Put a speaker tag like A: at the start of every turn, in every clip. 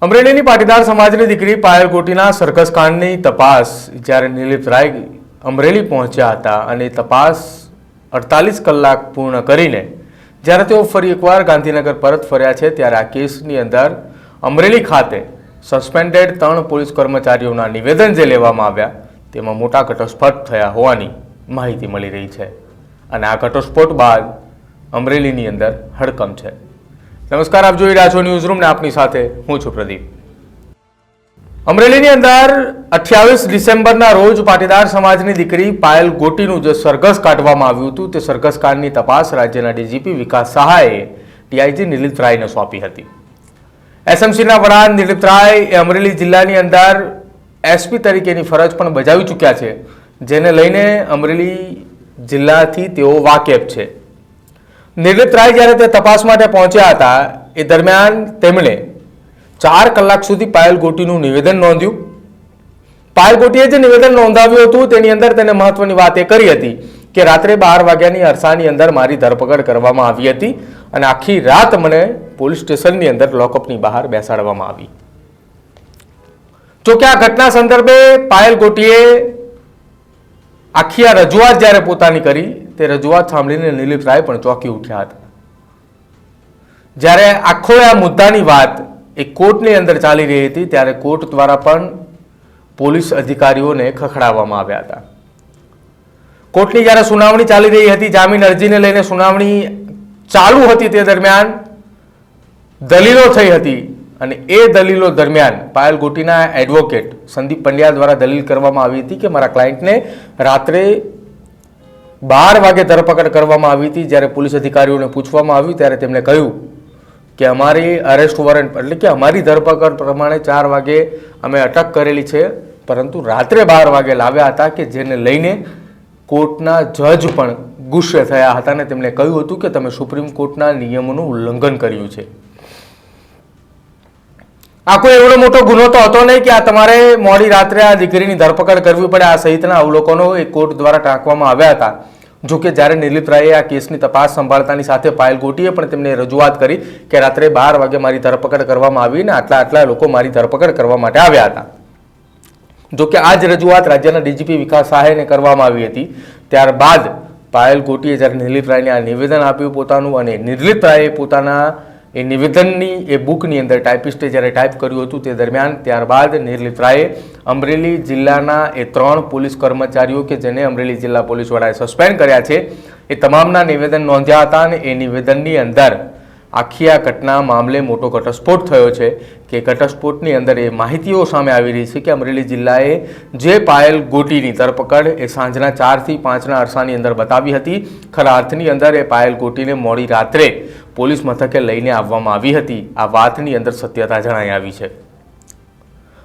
A: અમરેલીની પાટીદાર સમાજની દીકરી પાયલ ગોટીના સર્કસ કાંડની તપાસ જ્યારે નિલીપ રાય અમરેલી પહોંચ્યા હતા અને તપાસ 48 કલાક પૂર્ણ કરીને જ્યારે તેઓ ફરી એકવાર ગાંધીનગર પરત ફર્યા છે ત્યારે આ કેસની અંદર અમરેલી ખાતે સસ્પેન્ડેડ 3 પોલીસ કર્મચારીઓના નિવેદન જે લેવામાં આવ્યા તેમાં મોટા ઘટસ્ફોટ થયા હોવાની માહિતી મળી રહી છે અને આ ઘટસ્ફોટ બાદ અમરેલીની અંદર હડકંપ છે। નમસ્કાર, આપ જોઈ રહ્યા છો ન્યૂઝ રૂમ ને આપની સાથે હું છું પ્રદીપ। અમરેલીની અંદર 28 ડિસેમ્બરના રોજ પાટીદાર સમાજની દીકરી પાયલ ગોટીનું જે સરઘસ કાઢવામાં આવ્યું હતું તે સરઘસ કાંડની તપાસ રાજ્યના ડીજીપી વિકાસ સહાયે ડીઆઈજી નિલીપ રાયને સોંપી હતી। એસએમસીના વડા નિલીપ રાય એ અમરેલી જિલ્લાની અંદર એસપી તરીકેની ફરજ પણ બજાવી ચૂક્યા છે, જેને લઈને અમરેલી જિલ્લાથી તેઓ વાકેફ છે। નિલીપ રાય જ્યારે તે તપાસ માટે પહોંચ્યા હતા એ દરમિયાન તેમણે 4 કલાક સુધી પાયલ ગોટીનું નિવેદન નોંધ્યું। પાયલ ગોટીએ જે નિવેદન નોંધાવ્યું હતું તેની અંદર તેને મહત્વની વાત એ કરી હતી કે રાત્રે 12 વાગ્યાની અરસાની અંદર મારી ધરપકડ કરવામાં આવી હતી અને આખી રાત મને પોલીસ સ્ટેશનની અંદર લોકઅપની બહાર બેસાડવામાં આવી। જો કે આ ઘટના સંદર્ભે પાયલ ગોટીએ આખી આ રજૂઆત જ્યારે પોતાની કરી તે રજૂઆત સાંભળીને નિલીપ રાય પણ ચોંકી ઉઠ્યા હતા। જ્યારે આખો આ મુદ્દાની વાત એ કોર્ટની અંદર ચાલી રહી હતી ત્યારે કોર્ટ દ્વારા પણ પોલીસ અધિકારીઓને ખખડાવવામાં આવ્યા હતા। કોર્ટની જ્યારે સુનાવણી ચાલી રહી હતી, જામીન અરજીને લઈને સુનાવણી ચાલુ હતી તે દરમિયાન દલીલો થઈ હતી અને એ દલીલો દરમિયાન પાયલ ગોટીના એડવોકેટ સંદીપ પંડ્યા દ્વારા દલીલ કરવામાં આવી હતી કે મારા ક્લાયન્ટને રાત્રે 12 વાગે ધરપકડ કરવામાં આવી હતી। જ્યારે પોલીસ અધિકારીઓને પૂછવામાં આવ્યું ત્યારે તેમણે કહ્યું કે અમારી અરેસ્ટ વોરંટ એટલે કે અમારી ધરપકડ પ્રમાણે 4 વાગે અમે અટક કરેલી છે, પરંતુ રાત્રે 12 વાગે લાવ્યા હતા કે જેને લઈને કોર્ટના જજ પણ ગુસ્સે થયા હતા અને તેમણે કહ્યું હતું કે તમે સુપ્રીમ કોર્ટના નિયમોનું ઉલ્લંઘન કર્યું છે। આ કોઈ એવડો મોટો ગુનો તો હતો નહીં કે આ તમારે મોડી રાત્રે આ દીકરીની ધરપકડ કરવી પડે। આ સહિતના અવલોકનો એ કોર્ટ દ્વારા ટાંકવામાં આવ્યા હતા। જો કે જ્યારે નિલીપ રાયે આ કેસની તપાસ સંભાળતાની સાથે પાયલ ગોટીએ પણ તેમને રજૂઆત કરી કે રાત્રે 12 વાગે મારી ધરપકડ કરવામાં આવી ને આટલા લોકો મારી ધરપકડ કરવા માટે આવ્યા હતા। જો કે આ જ રજૂઆત રાજ્યના ડીજીપી વિકાસ સહાયને કરવામાં આવી હતી। ત્યારબાદ પાયલ ગોટીએ જ્યારે નિલીપ રાયને આ નિવેદન આપ્યું પોતાનું અને નિલીપ રાયે પોતાના એ નિવેદનની એ બુકની અંદર ટાઈપિસ્ટે જ્યારે ટાઈપ કર્યું હતું તે દરમિયાન ત્યારબાદ નિલીપ રાયે અમરેલી જિલ્લાના એ 3 પોલીસ કર્મચારીઓ કે જેને અમરેલી જિલ્લા પોલીસ વડાએ સસ્પેન્ડ કર્યા છે એ તમામના નિવેદન નોંધ્યા હતા અને એ નિવેદનની અંદર આખી આ ઘટના મામલે મોટો ઘટસ્ફોટ થયો છે કે ઘટસ્ફોટની અંદર એ માહિતીઓ સામે આવી રહી છે કે અમરેલી જિલ્લાએ જે પાયલ ગોટીની ધરપકડ એ સાંજના 4 થી 5ના અરસાની અંદર બતાવી હતી, ખરા અર્થની અંદર એ પાયલ ગોટીને મોડી રાત્રે પોલીસ મથકે લઈને આવવામાં આવી હતી। આ વાતની અંદર સત્યતા જણાઈ આવી છે।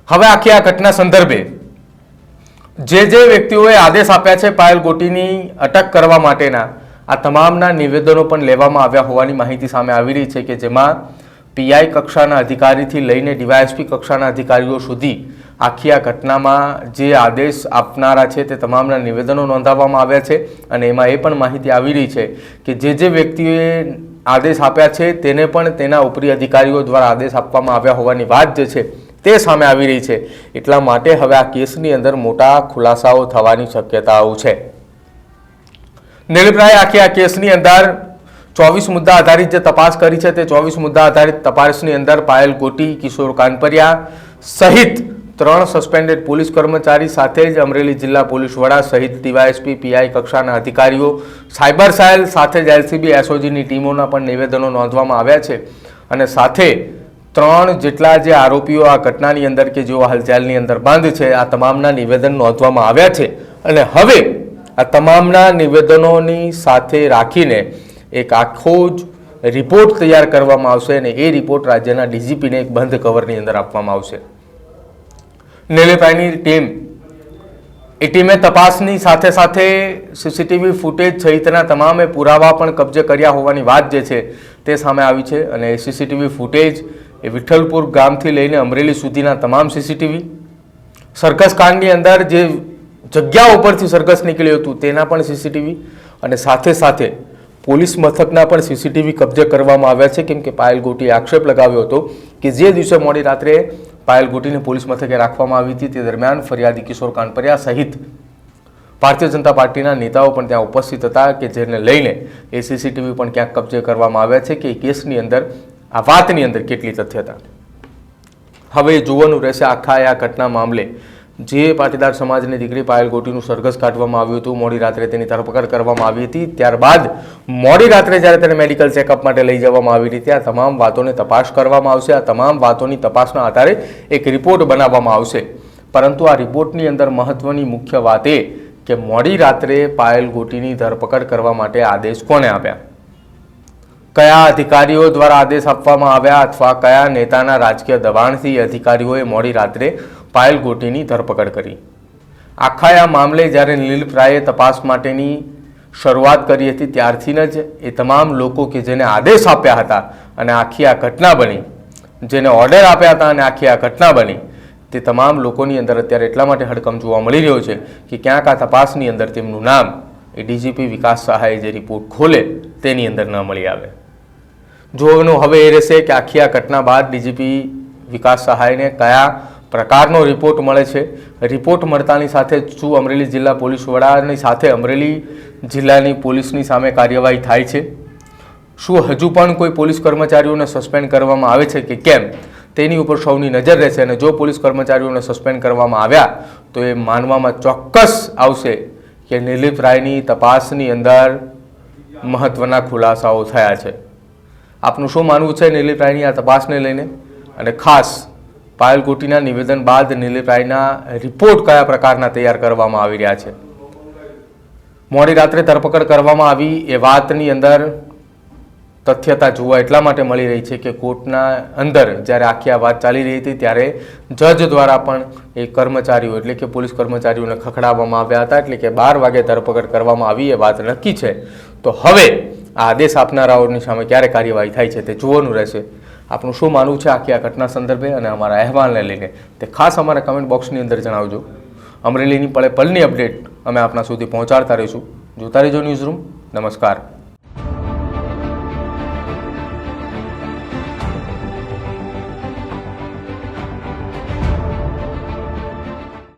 A: હવે આખી આ ઘટના સંદર્ભે જે વ્યક્તિઓએ આદેશ આપ્યા છે પાયલ ગોટીની અટક કરવા માટેના આ તમામના નિવેદનો પણ લેવામાં આવ્યા હોવાની માહિતી સામે આવી રહી છે કે જેમાં પીઆઈ કક્ષાના અધિકારીથી લઈને ડીવાયએસપી કક્ષાના અધિકારીઓ સુધી આખી આ ઘટનામાં જે આદેશ આપનારા છે તે તમામના નિવેદનો નોંધાવવામાં આવ્યા છે અને એમાં એ પણ માહિતી આવી રહી છે કે જે વ્યક્તિઓએ આદેશ આપ્યા છે તેને પણ તેના ઉપરી અધિકારીઓ દ્વારા આદેશ આપવામાં આવ્યા હોવાની વાત જે છે તે સામે આવી રહી છે। એટલા માટે હવે આ કેસની અંદર મોટા ખુલાસાઓ થવાની શક્યતાઓ છે। નિલીપ રાયે આખી આ કેસની અંદર 24 મુદ્દા આધારિત જે તપાસ કરી છે તે 24 મુદ્દા આધારિત તપાસની અંદર પાયલ ગોટી, કિશોર કાનપરિયા સહિત 3 સસ્પેન્ડેડ પોલીસ કર્મચારી સાથે જ અમરેલી જિલ્લા પોલીસ વડા સહિત ડીવાયએસપી પીઆઈ કક્ષાના અધિકારીઓ, સાયબર સેલ સાથે જ એલસીબી એસઓજીની ટીમોના પણ નિવેદનો નોંધવામાં આવ્યા છે અને સાથે 3 જેટલા જે આરોપીઓ આ ઘટનાની અંદર કે જેઓ હાલ જેલની અંદર બંધ છે આ તમામના નિવેદન નોંધવામાં આવ્યા છે અને હવે આ તમામના નિવેદનોની સાથે રાખીને એક આખો જ રિપોર્ટ તૈયાર કરવામાં આવશે અને એ રિપોર્ટ રાજ્યના ડીજીપીને એક બંધ કવરની અંદર આપવામાં આવશે। નિલીપ રાયની ટીમે તપાસની સાથે સાથે સીસીટીવી ફૂટેજ સહિતના તમામે પુરાવા પણ કબજે કર્યા હોવાની વાત જે છે તે સામે આવી છે અને સીસીટીવી ફૂટેજ એ વિઠ્ઠલપુર ગામથી લઈને અમરેલી સુધીના તમામ સીસીટીવી, સરઘસ કાંડની અંદર જે જગ્યા ઉપરથી સરઘસ નીકળ્યું હતું તેના પણ સીસીટીવી અને સાથે સાથે પોલીસ મથકના પણ સીસીટીવી કબજે કરવામાં આવ્યા છે, કેમ કે પાયલ ગોટીએ આક્ષેપ લગાવ્યો હતો કે જે દિવસે મોડી રાત્રે પાયલ ગોટીને પોલીસ મથકે રાખવામાં આવી હતી તે દરમિયાન ફરિયાદી કિશોર કાનપરિયા સહિત ભારતીય જનતા પાર્ટીના નેતાઓ પણ ત્યાં ઉપસ્થિત હતા, કે જેને લઈને એ સીસીટીવી પણ ક્યાંક કબજે કરવામાં આવ્યા છે કે એ કેસની અંદર આ વાતની અંદર કેટલી તથ્યતા. હવે જોવાનું રહેશે આખા આ ઘટના મામલે જે પાટીદાર સમાજની દીકરી પાયલ ગોટીનું સરઘસ કાઢવામાં આવ્યું હતું, મોડી રાત્રે તેની ધરપકડ કરવામાં આવી હતી, ત્યારબાદ મોડી રાત્રે જ્યારે તેને મેડિકલ ચેકઅપ માટે લઈ જવામાં આવી હતી, આ તમામ વાતોની તપાસ કરવામાં આવશે. આ તમામ વાતોની તપાસના આધારે એક રિપોર્ટ બનાવવામાં આવશે. પરંતુ આ રિપોર્ટની અંદર મહત્વની મુખ્ય વાત એ કે મોડી રાત્રે પાયલ ગોટીની ધરપકડ કરવા માટે આદેશ કોને આપ્યા, કયા અધિકારીઓ દ્વારા આદેશ આપવામાં આવ્યા, અથવા કયા નેતાના રાજકીય દબાણથી અધિકારીઓએ મોડી રાત્રે પાયલ ગોટીની ધરપકડ કરી. આખા આ મામલે જ્યારે નિલીપ રાયે તપાસ માટેની શરૂઆત કરી હતી ત્યારથી જ એ તમામ લોકો કે જેને આદેશ આપ્યા હતા અને આખી આ ઘટના બની, જેને ઓર્ડર આપ્યા હતા અને આખી આ ઘટના બની, તે તમામ લોકોની અંદર અત્યારે એટલા માટે હડકંપ જોવા મળી રહ્યો છે કે ક્યાંક આ તપાસની અંદર તેમનું નામ એ ડીજીપી વિકાસ સહાયે જે રિપોર્ટ ખોલે તેની અંદર ન મળી આવે. જોવાનું હવે એ રહેશે કે આખી આ ઘટના બાદ ડીજીપી વિકાસ સહાયને કયા પ્રકારનો રિપોર્ટ મળે છે. રિપોર્ટ મળતાની સાથે શું અમરેલી જિલ્લા પોલીસ વડાની સાથે અમરેલી જિલ્લાની પોલીસની સામે કાર્યવાહી થાય છે, શું હજુ પણ કોઈ પોલીસ કર્મચારીઓને સસ્પેન્ડ કરવામાં આવે છે કે કેમ, તેની ઉપર સૌની નજર રહેશે. અને જો પોલીસ કર્મચારીઓને સસ્પેન્ડ કરવામાં આવ્યા તો એ માનવામાં ચોક્કસ આવશે કે નિલીપ રાયની તપાસની અંદર મહત્વના ખુલાસાઓ થયા છે. આપનું શું માનવું છે નિલીપ રાયની આ તપાસને લઈને, અને ખાસ પાયલ ગોટીના નિવેદન બાદ નિલીપ રાયના રિપોર્ટ કયા પ્રકારના તૈયાર કરવામાં આવી રહ્યા છે? મોડી રાત્રે ધરપકડ કરવામાં આવી એ વાતની અંદર તથ્યતા જોવા એટલા માટે મળી રહી છે કે કોર્ટના અંદર જ્યારે આખી આ વાત ચાલી રહી હતી ત્યારે જજ દ્વારા પણ એ કર્મચારીઓ એટલે કે પોલીસ કર્મચારીઓને ખખડાવવામાં આવ્યા હતા, એટલે કે 12 વાગે ધરપકડ કરવામાં આવી એ વાત નક્કી છે. તો હવે આ આદેશ આપનારાઓની સામે ક્યારે કાર્યવાહી થાય છે તે જોવાનું રહેશે. આપનું શું માનવું છે આખી આ ઘટના સંદર્ભે અને અમારા અહેવાલને લઈને તે ખાસ અમારા કમેન્ટ બોક્સની અંદર જણાવજો. અમરેલીની પળે પળની અપડેટ અમે આપના સુધી પહોંચાડતા રહીશું. જોતા રહેજો ન્યૂઝરૂમ. નમસ્કાર.